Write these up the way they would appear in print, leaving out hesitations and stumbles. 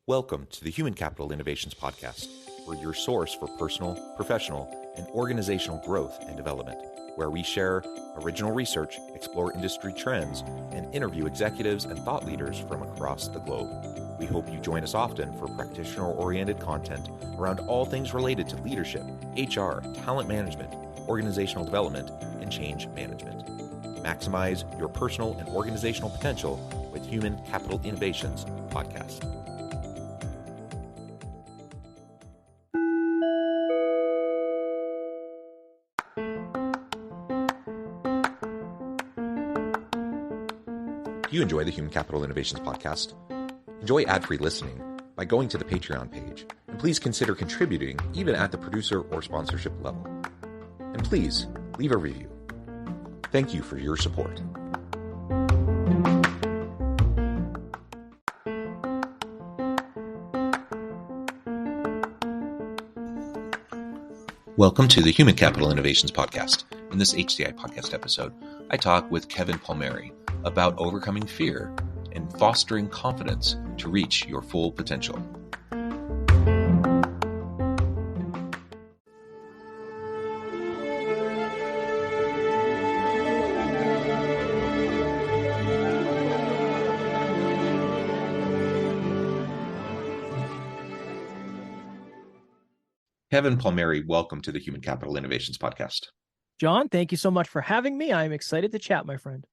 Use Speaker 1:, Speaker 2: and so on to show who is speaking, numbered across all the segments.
Speaker 1: Welcome to the Human Capital Innovations Podcast. We're your source for personal, professional, and organizational growth and development, where we share original research, explore industry trends, and interview executives and thought leaders from across the globe. We hope you join us often for practitioner-oriented content around all things related to leadership, HR, talent management, organizational development, and change management. Maximize your personal and organizational potential with Human Capital Innovations Podcast. Do you enjoy the Human Capital Innovations Podcast? Enjoy ad-free listening by going to the Patreon page, and please consider contributing even at the producer or sponsorship level. And please leave a review. Thank you for your support. Welcome to the Human Capital Innovations Podcast. In this HCI Podcast episode, I talk with Kevin Palmieri about overcoming fear and fostering confidence to reach your full potential. Kevin Palmieri, welcome to the Human Capital Innovations Podcast.
Speaker 2: John, thank you so much for having me. I'm excited to chat, my friend.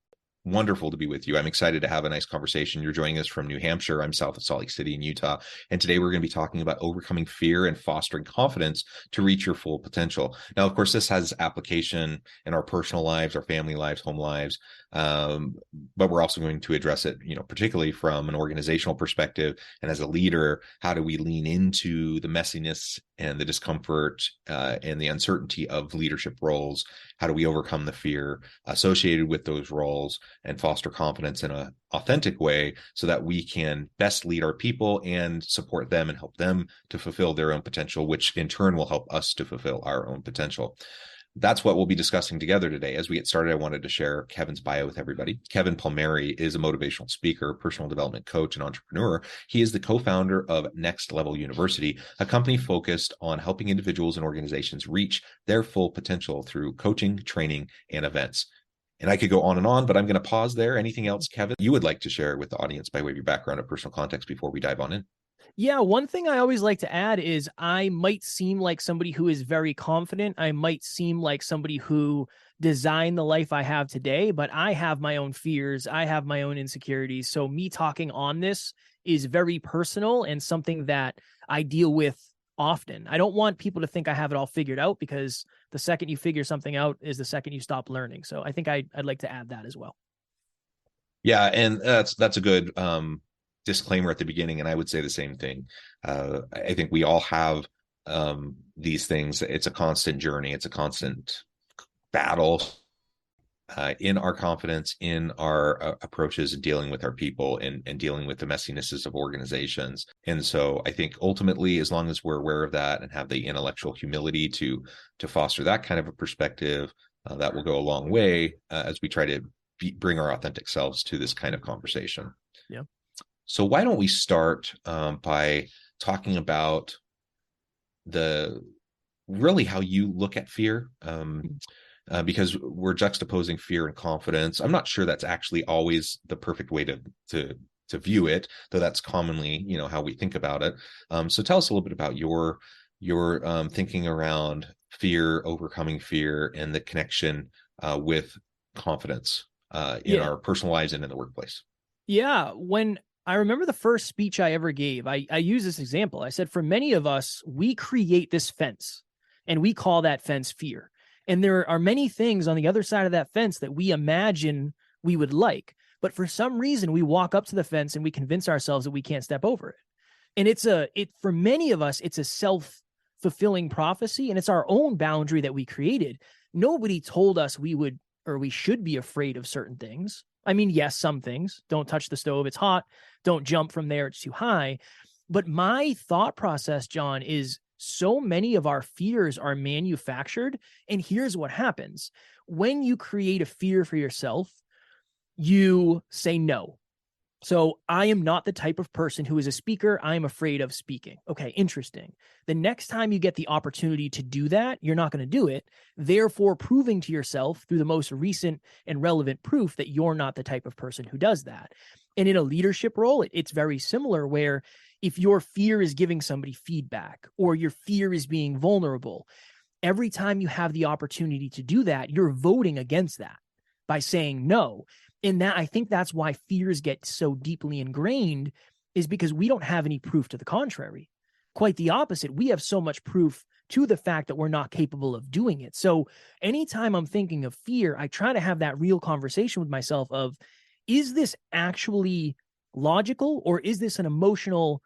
Speaker 1: Wonderful to be with you. I'm excited to have a nice conversation. You're joining us from New Hampshire. I'm south of Salt Lake City in Utah. And today we're going to be talking about overcoming fear and fostering confidence to reach your full potential. Now, of course, this has application in our personal lives, our family lives, home lives. But we're also going to address it, particularly from an organizational perspective. And as a leader, how do we lean into the messiness and the discomfort and the uncertainty of leadership roles? How do we overcome the fear associated with those roles and foster confidence in an authentic way so that we can best lead our people and support them and help them to fulfill their own potential, which in turn will help us to fulfill our own potential. That's what we'll be discussing together today. As we get started, I wanted to share Kevin's bio with everybody. Kevin Palmieri is a motivational speaker, personal development coach, and entrepreneur. He is the co-founder of Next Level University, a company focused on helping individuals and organizations reach their full potential through coaching, training, and events. And I could go on, but I'm going to pause there. Anything else, Kevin, you would like to share with the audience by way of your background or personal context before we dive on in?
Speaker 2: Yeah, one thing I always like to add is I might seem like somebody who is very confident. I might seem like somebody who designed the life I have today, but I have my own fears. I have my own insecurities. So me talking on this is very personal and something that I deal with often. I don't want people to think I have it all figured out, because the second you figure something out is the second you stop learning. So I think I'd like to add that as well.
Speaker 1: Yeah, and that's a good disclaimer at the beginning, and I would say the same thing. I think we all have these things. It's a constant journey. It's a constant battle in our confidence, in our approaches, and dealing with our people and dealing with the messinesses of organizations. And so I think ultimately, as long as we're aware of that and have the intellectual humility to foster that kind of a perspective, that will go a long way as we try to bring our authentic selves to this kind of conversation.
Speaker 2: Yeah.
Speaker 1: So why don't we start by talking about really how you look at fear, because we're juxtaposing fear and confidence. I'm not sure that's actually always the perfect way to view it, though that's commonly, how we think about it. So tell us a little bit about your thinking around fear, overcoming fear, and the connection with confidence in our personal lives and in the workplace.
Speaker 2: Yeah, when I remember the first speech I ever gave, I used this example. I said, for many of us, we create this fence and we call that fence fear. And there are many things on the other side of that fence that we imagine we would like. But for some reason, we walk up to the fence and we convince ourselves that we can't step over it. And for many of us, it's a self-fulfilling prophecy, and it's our own boundary that we created. Nobody told us we would or we should be afraid of certain things. I mean, yes, some things. Don't touch the stove, it's hot. Don't jump from there, it's too high. But my thought process, John, is so many of our fears are manufactured. And here's what happens. When you create a fear for yourself, you say no. So I am not the type of person who is a speaker. I am afraid of speaking. Okay, interesting. The next time you get the opportunity to do that, you're not going to do it. Therefore, proving to yourself through the most recent and relevant proof that you're not the type of person who does that. And in a leadership role, it's very similar, where if your fear is giving somebody feedback or your fear is being vulnerable, every time you have the opportunity to do that, you're voting against that by saying no. And that, I think that's why fears get so deeply ingrained, is because we don't have any proof to the contrary. Quite the opposite. We have so much proof to the fact that we're not capable of doing it. So anytime I'm thinking of fear, I try to have that real conversation with myself of, is this actually logical, or is this an emotional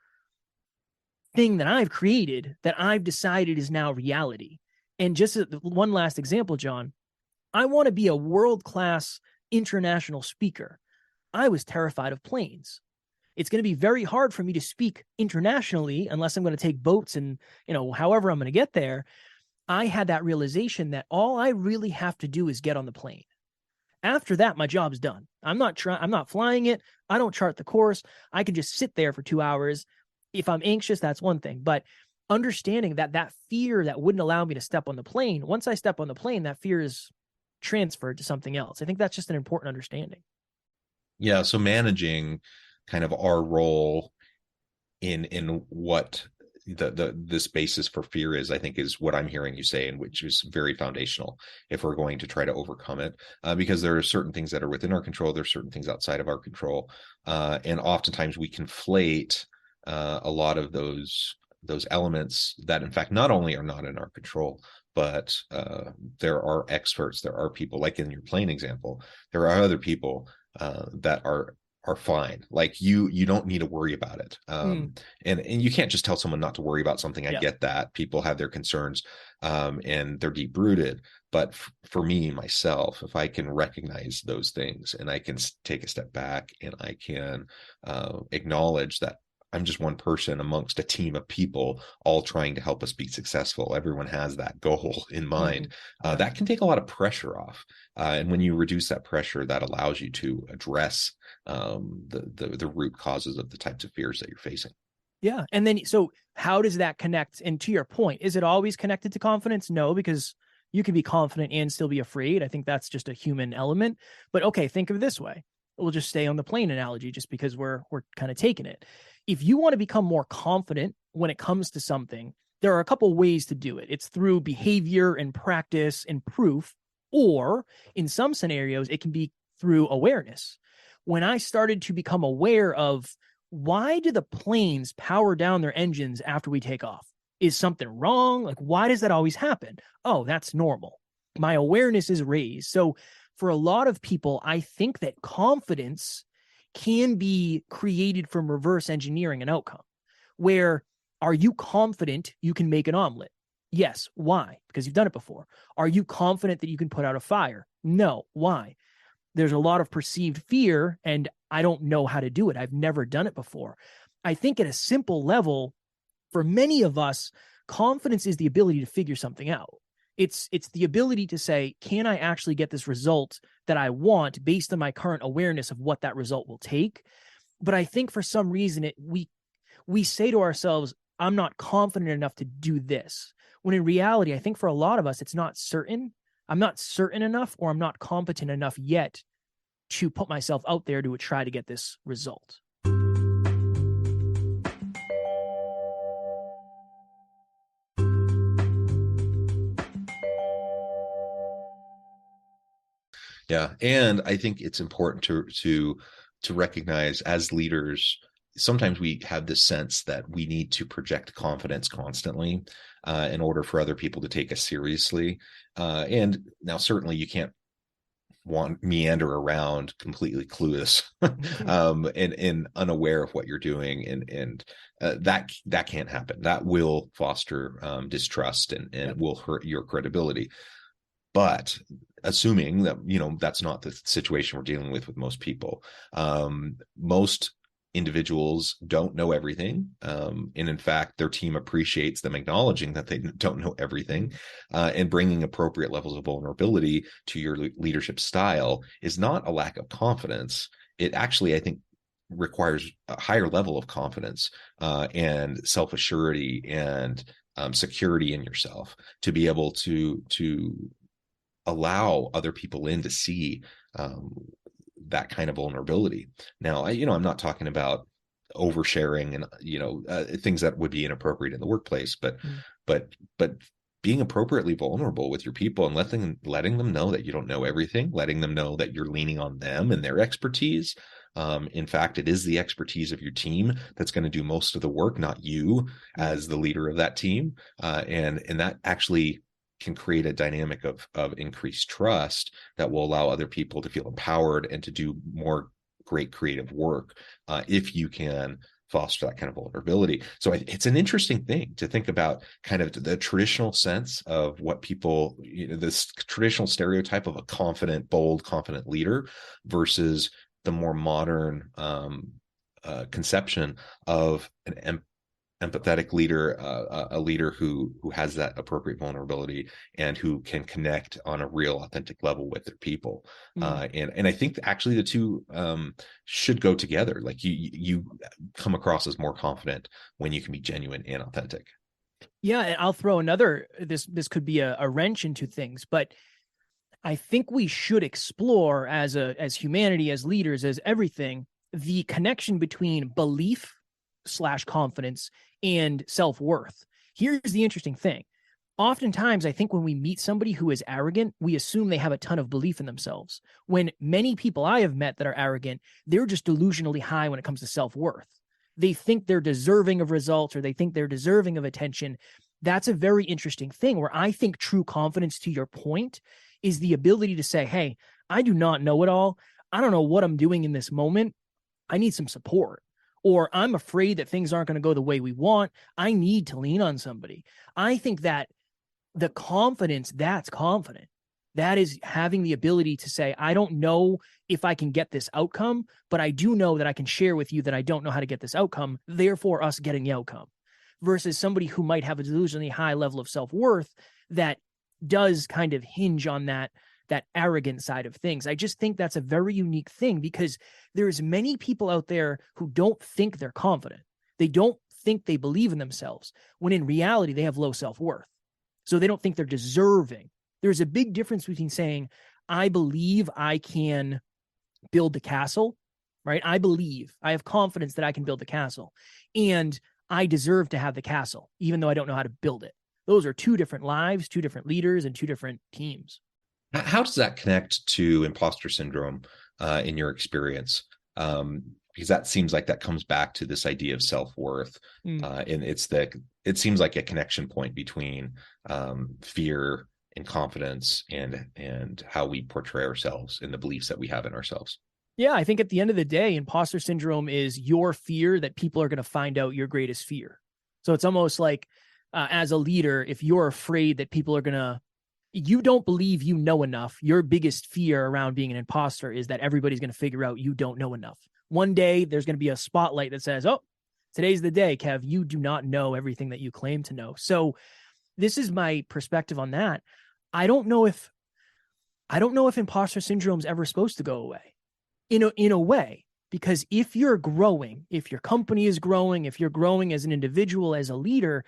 Speaker 2: thing that I've created that I've decided is now reality? And just one last example, John, I want to be a world-class international speaker. I was terrified of planes. It's going to be very hard for me to speak internationally unless I'm going to take boats and, however I'm going to get there. I had that realization that all I really have to do is get on the plane. After that, my job's done. I'm not flying it. I don't chart the course. I can just sit there for 2 hours. If I'm anxious, that's one thing. But understanding that fear that wouldn't allow me to step on the plane, once I step on the plane, that fear is transferred to something else. I think that's just an important understanding.
Speaker 1: Yeah. So managing kind of our role in what this basis for fear is, I think, is what I'm hearing you say, and which is very foundational if we're going to try to overcome it, because there are certain things that are within our control. There's certain things outside of our control. And oftentimes we conflate a lot of those elements that, in fact, not only are not in our control, but there are experts, there are people, like in your plane example, there are other people that are fine. Like you don't need to worry about it. And you can't just tell someone not to worry about something. I get that people have their concerns and they're deep rooted. But for me, myself, if I can recognize those things and I can take a step back and I can acknowledge that I'm just one person amongst a team of people all trying to help us be successful. Everyone has that goal in mind. That can take a lot of pressure off. And when you reduce that pressure, that allows you to address the root causes of the types of fears that you're facing.
Speaker 2: Yeah. And then, so how does that connect? And to your point, is it always connected to confidence? No, because you can be confident and still be afraid. I think that's just a human element. But okay, think of it this way. We'll just stay on the plane analogy just because we're kind of taking it. If you want to become more confident when it comes to something, there are a couple ways to do it. It's through behavior and practice and proof, or in some scenarios, it can be through awareness. When I started to become aware of, why do the planes power down their engines after we take off? Is something wrong? Like, why does that always happen? Oh, that's normal. My awareness is raised. So for a lot of people, I think that confidence can be created from reverse engineering an outcome, where, are you confident you can make an omelet? Yes. Why? Because you've done it before. Are you confident that you can put out a fire? No. Why? There's a lot of perceived fear, and I don't know how to do it. I've never done it before. I think at a simple level, for many of us, confidence is the ability to figure something out. It's the ability to say, can I actually get this result that I want based on my current awareness of what that result will take? But I think for some reason we say to ourselves, I'm not confident enough to do this. When in reality, I think for a lot of us, it's not certain. I'm not certain enough, or I'm not competent enough yet to put myself out there to try to get this result.
Speaker 1: Yeah. And I think it's important to recognize, as leaders, sometimes we have this sense that we need to project confidence constantly in order for other people to take us seriously. And now certainly you can't meander around completely clueless and unaware of what you're doing. And that can't happen. That will foster distrust and it will hurt your credibility. But assuming that, that's not the situation we're dealing with most people. Most individuals don't know everything. And in fact, their team appreciates them acknowledging that they don't know everything, and bringing appropriate levels of vulnerability to your leadership style is not a lack of confidence. It actually, I think, requires a higher level of confidence and self-assurity and security in yourself to be able to allow other people in to see that kind of vulnerability. Now, I'm not talking about oversharing and things that would be inappropriate in the workplace, but being appropriately vulnerable with your people and letting them know that you don't know everything, letting them know that you're leaning on them and their expertise. In fact, it is the expertise of your team that's going to do most of the work, not you as the leader of that team. And that actually can create a dynamic of increased trust that will allow other people to feel empowered and to do more great creative work if you can foster that kind of vulnerability. So it's an interesting thing to think about, kind of the traditional sense of what people, this traditional stereotype of a confident, bold, confident leader versus the more modern conception of an empathetic leader, a leader who has that appropriate vulnerability and who can connect on a real authentic level with their people. And I think actually the two should go together. Like you come across as more confident when you can be genuine and authentic.
Speaker 2: Yeah. And I'll throw another, this could be a wrench into things, but I think we should explore as humanity, as leaders, as everything, the connection between belief/confidence and self-worth. Here's the interesting thing. Oftentimes, I think when we meet somebody who is arrogant, we assume they have a ton of belief in themselves. When many people I have met that are arrogant, they're just delusionally high when it comes to self-worth. They think they're deserving of results, or they think they're deserving of attention. That's a very interesting thing, where I think true confidence, to your point, is the ability to say, hey, I do not know it all. I don't know what I'm doing in this moment. I need some support. Or I'm afraid that things aren't going to go the way we want. I need to lean on somebody. I think that the confidence, that's confident. That is having the ability to say, I don't know if I can get this outcome, but I do know that I can share with you that I don't know how to get this outcome, therefore us getting the outcome. Versus somebody who might have a delusionally high level of self-worth that does kind of hinge on that arrogant side of things. I just think that's a very unique thing, because there's many people out there who don't think they're confident. They don't think they believe in themselves, when in reality, they have low self-worth. So they don't think they're deserving. There's a big difference between saying, I believe I can build the castle, right? I believe, I have confidence that I can build the castle, and I deserve to have the castle, even though I don't know how to build it. Those are two different lives, two different leaders, and two different teams.
Speaker 1: How does that connect to imposter syndrome in your experience? Because that seems like that comes back to this idea of self-worth. And it seems like a connection point between fear and confidence and how we portray ourselves and the beliefs that we have in ourselves.
Speaker 2: Yeah, I think at the end of the day, imposter syndrome is your fear that people are going to find out your greatest fear. So it's almost like, as a leader, if you're afraid that people are you don't believe you know enough, your biggest fear around being an imposter is that everybody's going to figure out you don't know enough. One day there's going to be a spotlight that says, oh, today's the day, Kev, you do not know everything that you claim to know. So this is my perspective on that. I don't know if imposter syndrome is ever supposed to go away in a way, because if you're growing, if your company is growing, if you're growing as an individual, as a leader,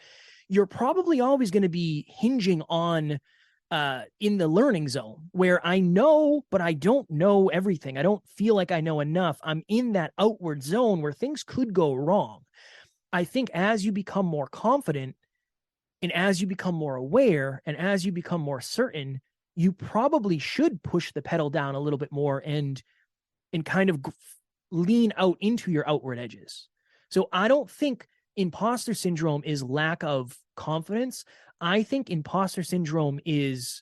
Speaker 2: you're probably always going to be hinging on in the learning zone, where I know, but I don't know everything. I don't feel like I know enough. I'm in that outward zone where things could go wrong. I think as you become more confident, and as you become more aware, and as you become more certain, you probably should push the pedal down a little bit more and kind of lean out into your outward edges. So I don't think imposter syndrome is lack of confidence. I think imposter syndrome is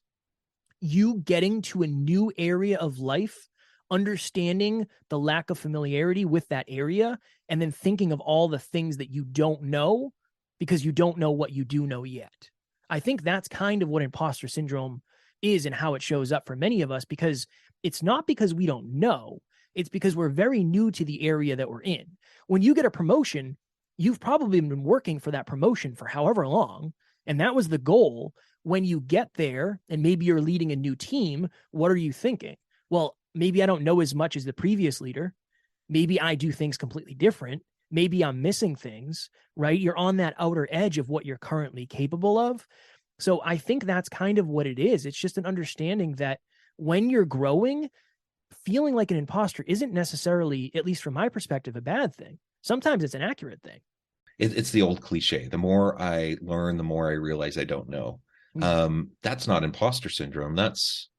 Speaker 2: you getting to a new area of life, understanding the lack of familiarity with that area, and then thinking of all the things that you don't know because you don't know what you do know yet. I think that's kind of what imposter syndrome is and how it shows up for many of us, because it's not because we don't know. It's because we're very new to the area that we're in. When you get a promotion, you've probably been working for that promotion for however long, and that was the goal. When you get there and maybe you're leading a new team, what are you thinking? Well, maybe I don't know as much as the previous leader. Maybe I do things completely different. Maybe I'm missing things, right? You're on that outer edge of what you're currently capable of. So I think that's kind of what it is. It's just an understanding that when you're growing, feeling like an imposter isn't necessarily, at least from my perspective, a bad thing. Sometimes it's an accurate thing.
Speaker 1: It's the old cliche. The more I learn, the more I realize I don't know. That's not imposter syndrome. That's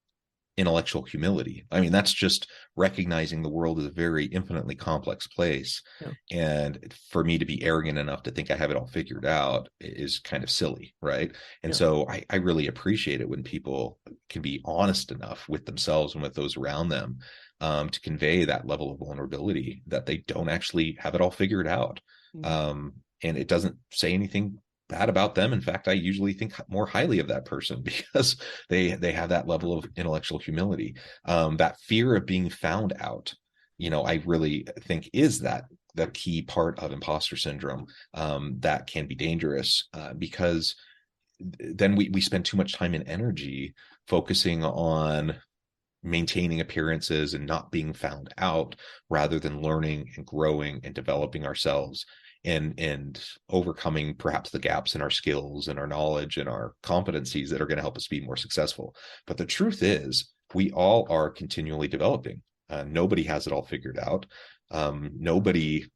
Speaker 1: intellectual humility. I mean, that's just recognizing the world is a very infinitely complex place.
Speaker 2: Yeah.
Speaker 1: And for me to be arrogant enough to think I have it all figured out is kind of silly, right? And so I really appreciate it when people can be honest enough with themselves and with those around them to convey that level of vulnerability that they don't actually have it all figured out. And it doesn't say anything bad about them. In fact, I usually think more highly of that person because they have that level of intellectual humility. That fear of being found out, I really think is that the key part of imposter syndrome that can be dangerous because then we spend too much time and energy focusing on maintaining appearances and not being found out rather than learning and growing and developing ourselves and overcoming perhaps the gaps in our skills and our knowledge and our competencies that are going to help us be more successful. But the truth is, we all are continually developing. Nobody has it all figured out. Nobody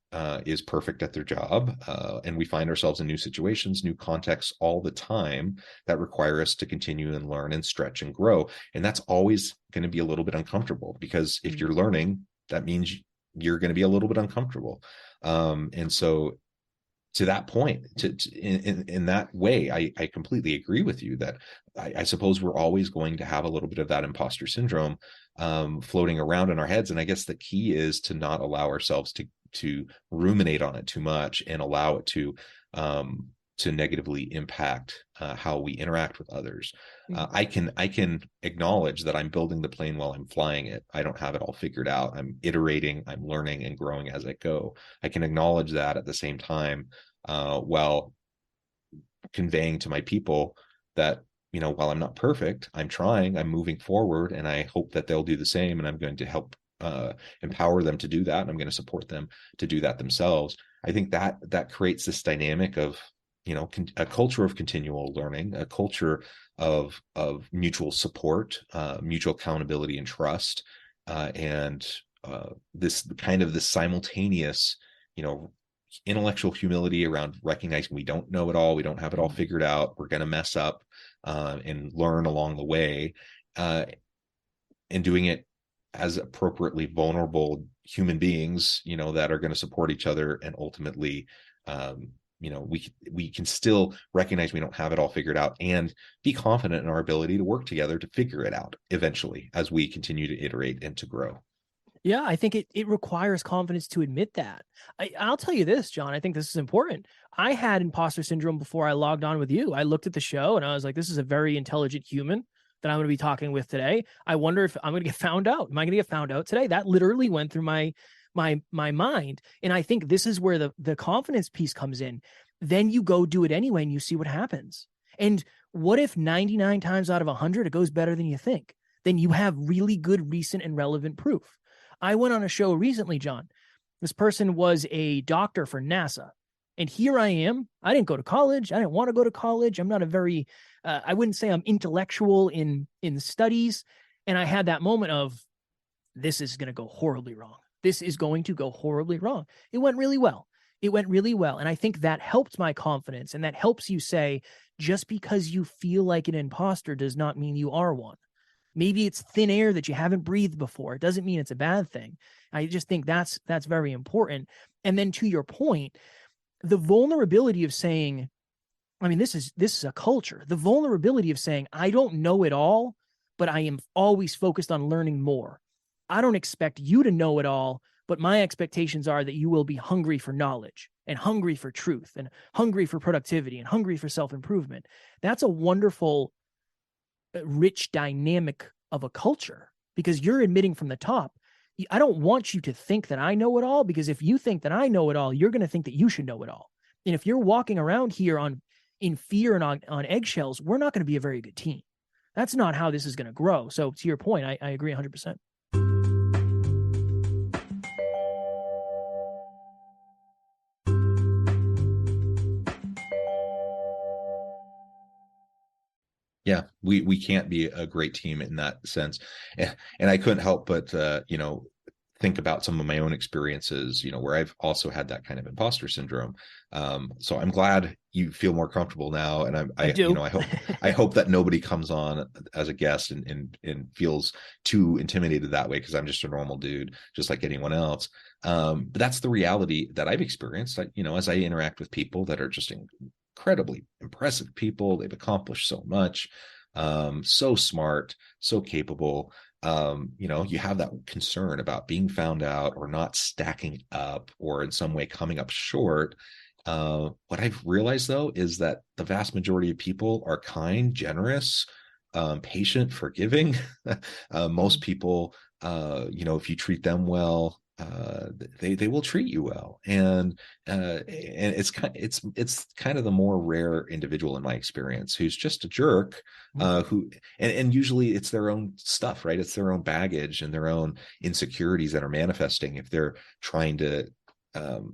Speaker 1: is perfect at their job. And we find ourselves in new situations, new contexts all the time that require us to continue and learn and stretch and grow. And that's always going to be a little bit uncomfortable because if you're learning, that means you're going to be a little bit uncomfortable. And so to that point, in that way, I completely agree with you that I suppose we're always going to have a little bit of that imposter syndrome floating around in our heads. And I guess the key is to not allow ourselves to ruminate on it too much and allow it to negatively impact how we interact with others. I can acknowledge that I'm building the plane while I'm flying it. I don't have it all figured out. I'm iterating, I'm learning and growing as I go. I can acknowledge that at the same time while conveying to my people that, while I'm not perfect, I'm trying, I'm moving forward, and I hope that they'll do the same. And I'm going to help empower them to do that. And I'm going to support them to do that themselves. I think that creates this dynamic of, a culture of continual learning, a culture of mutual support, mutual accountability and trust, and this simultaneous, intellectual humility around recognizing we don't know it all, we don't have it all figured out, we're going to mess up and learn along the way, and doing it as appropriately vulnerable human beings, that are going to support each other and ultimately we can still recognize we don't have it all figured out and be confident in our ability to work together to figure it out eventually as we continue to iterate and to grow.
Speaker 2: Yeah, I think it requires confidence to admit that. I'll tell you this, John, I think this is important. I had imposter syndrome before I logged on with you. I looked at the show and I was like, this is a very intelligent human that I'm going to be talking with today. I wonder if I'm going to get found out. Am I going to get found out today? That literally went through my mind. And I think this is where the confidence piece comes in. Then you go do it anyway and you see what happens. And what if 99 times out of 100, it goes better than you think? Then you have really good, recent and relevant proof. I went on a show recently, John. This person was a doctor for NASA. And here I am. I didn't go to college. I didn't want to go to college. I'm not a very, I wouldn't say I'm intellectual in studies. And I had that moment of, this is going to go horribly wrong. This is going to go horribly wrong. It went really well. And I think that helped my confidence. And that helps you say, just because you feel like an imposter does not mean you are one. Maybe it's thin air that you haven't breathed before. It doesn't mean it's a bad thing. I just think that's very important. And then to your point, the vulnerability of saying, I mean, this is a culture. The vulnerability of saying, I don't know it all, but I am always focused on learning more. I don't expect you to know it all, but my expectations are that you will be hungry for knowledge and hungry for truth and hungry for productivity and hungry for self-improvement. That's a wonderful, rich dynamic of a culture because you're admitting from the top, I don't want you to think that I know it all, because if you think that I know it all, you're going to think that you should know it all. And if you're walking around here in fear and on eggshells, we're not going to be a very good team. That's not how this is going to grow. So to your point, I agree 100%.
Speaker 1: Yeah, we can't be a great team in that sense. And I couldn't help but think about some of my own experiences, where I've also had that kind of imposter syndrome. So I'm glad you feel more comfortable now. And
Speaker 2: I do.
Speaker 1: I hope that nobody comes on as a guest and feels too intimidated that way, because I'm just a normal dude, just like anyone else. But that's the reality that I've experienced. As I interact with people that are just incredibly impressive people, they've accomplished so much, so smart, so capable. You have that concern about being found out or not stacking up or in some way coming up short. What I've realized, though, is that the vast majority of people are kind, generous, patient, forgiving. Most people, if you treat them well, they will treat you well, and it's kind of the more rare individual in my experience who's just a jerk, and usually it's their own stuff, right? It's their own baggage and their own insecurities that are manifesting if they're trying to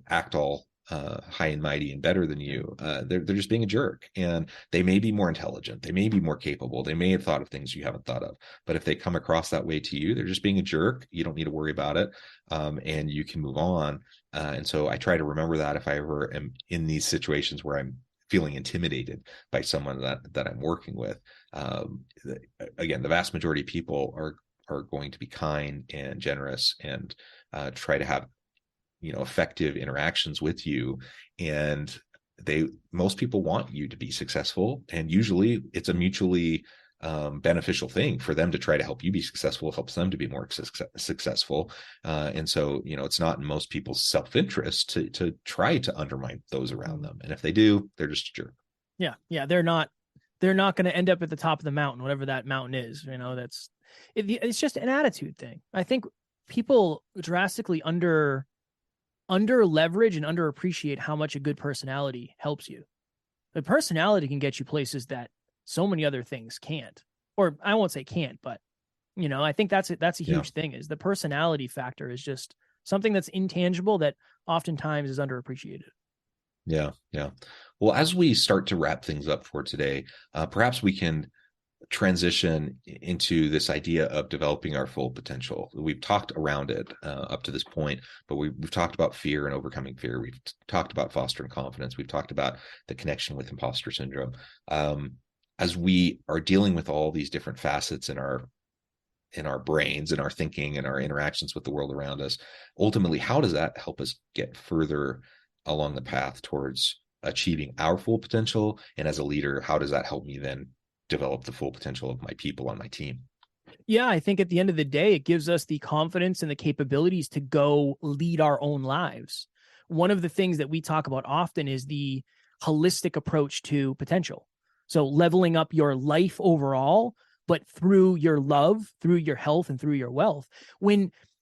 Speaker 1: act all high and mighty and better than you. They're just being a jerk, and they may be more intelligent, they may be more capable, they may have thought of things you haven't thought of, but if they come across that way to you, they're just being a jerk. You don't need to worry about it, and you can move on. And so I try to remember that if I ever am in these situations where I'm feeling intimidated by someone that I'm working with. Again, the vast majority of people are going to be kind and generous and try to have effective interactions with you, and most people want you to be successful, and usually it's a mutually beneficial thing for them to try to help you be successful. It helps them to be more successful, and so it's not in most people's self-interest to try to undermine those around them, and if they do, they're just a jerk.
Speaker 2: Yeah, they're not going to end up at the top of the mountain, whatever that mountain is. It's just an attitude thing. I think people drastically under leverage and underappreciate how much a good personality helps you. The personality can get you places that so many other things can't, or I won't say can't, but I think that's a huge thing, is the personality factor is just something that's intangible that oftentimes is underappreciated.
Speaker 1: Yeah. Well, as we start to wrap things up for today, perhaps we can transition into this idea of developing our full potential. We've talked around it up to this point, but we've talked about fear and overcoming fear. We've talked about fostering confidence. We've talked about the connection with imposter syndrome. As we are dealing with all these different facets in our brains and our thinking and our interactions with the world around us, ultimately, how does that help us get further along the path towards achieving our full potential? And as a leader, how does that help me then develop the full potential of my people on my team?
Speaker 2: Yeah, I think at the end of the day, it gives us the confidence and the capabilities to go lead our own lives. One of the things that we talk about often is the holistic approach to potential. So leveling up your life overall, but through your love, through your health, and through your wealth.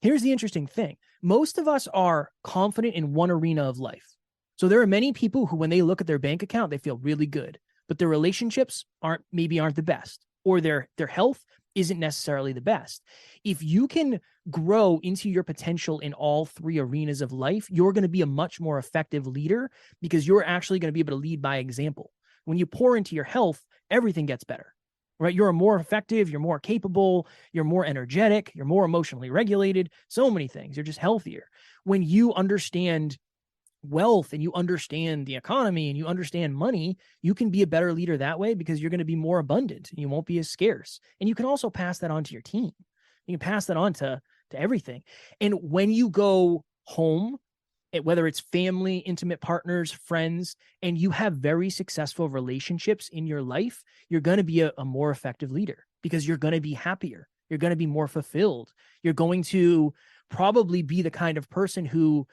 Speaker 2: Here's the interesting thing. Most of us are confident in one arena of life. So there are many people who, when they look at their bank account, they feel really good, but their relationships aren't the best, or their health isn't necessarily the best. If you can grow into your potential in all three arenas of life, you're going to be a much more effective leader, because you're actually going to be able to lead by example. When you pour into your health, everything gets better, right? You're more effective, you're more capable, you're more energetic, you're more emotionally regulated, so many things. You're just healthier. When you understand wealth and you understand the economy and you understand money, you can be a better leader that way, because you're going to be more abundant and you won't be as scarce. And you can also pass that on to your team. You can pass that on to everything. And when you go home, whether it's family, intimate partners, friends, and you have very successful relationships in your life, you're going to be a more effective leader, because you're going to be happier. You're going to be more fulfilled. You're going to probably be the kind of person who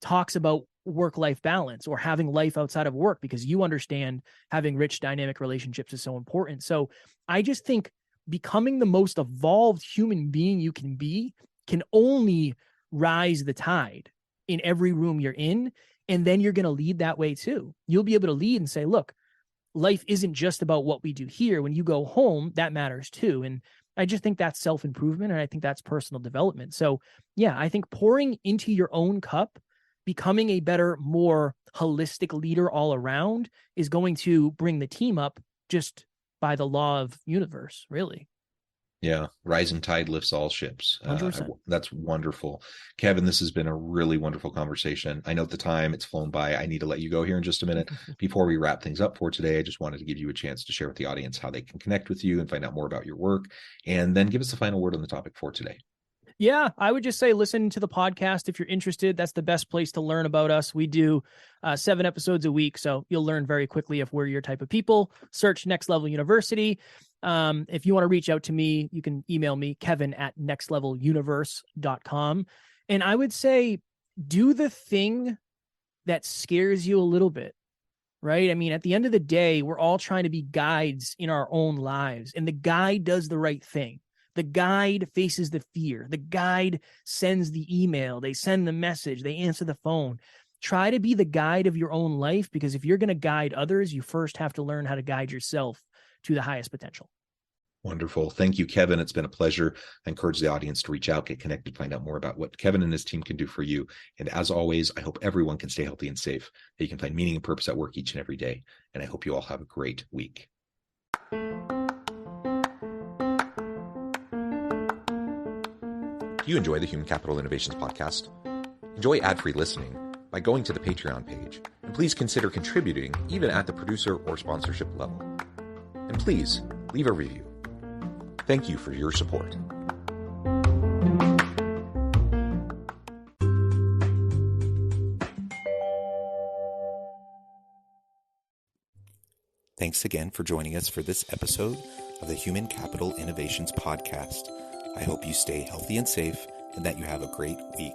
Speaker 2: talks about work-life balance or having life outside of work, because you understand having rich, dynamic relationships is so important. So I just think becoming the most evolved human being you can be can only rise the tide in every room you're in. And then you're going to lead that way too. You'll be able to lead and say, look, life isn't just about what we do here. When you go home, that matters too. And I just think that's self-improvement, and I think that's personal development. So yeah, I think pouring into your own cup, becoming a better, more holistic leader all around, is going to bring the team up just by the law of universe, really.
Speaker 1: Yeah. Rising tide lifts all ships.
Speaker 2: 100%.
Speaker 1: That's wonderful. Kevin, this has been a really wonderful conversation. I know at the time it's flown by. I need to let you go here in just a minute. Before we wrap things up for today, I just wanted to give you a chance to share with the audience how they can connect with you and find out more about your work, and then give us the final word on the topic for today.
Speaker 2: Yeah, I would just say listen to the podcast if you're interested. That's the best place to learn about us. We do 7 episodes a week, so you'll learn very quickly if we're your type of people. Search Next Level University. If you want to reach out to me, you can email me, kevin@nextleveluniverse.com. And I would say do the thing that scares you a little bit, right? I mean, at the end of the day, we're all trying to be guides in our own lives, and the guide does the right thing. The guide faces the fear. The guide sends the email. They send the message. They answer the phone. Try to be the guide of your own life, because if you're going to guide others, you first have to learn how to guide yourself to the highest potential.
Speaker 1: Wonderful. Thank you, Kevin. It's been a pleasure. I encourage the audience to reach out, get connected, find out more about what Kevin and his team can do for you. And as always, I hope everyone can stay healthy and safe, that you can find meaning and purpose at work each and every day. And I hope you all have a great week. Do you enjoy the Human Capital Innovations podcast? Enjoy ad-free listening by going to the Patreon page, and please consider contributing even at the producer or sponsorship level. And please leave a review. Thank you for your support. Thanks again for joining us for this episode of the Human Capital Innovations podcast. I hope you stay healthy and safe, and that you have a great week.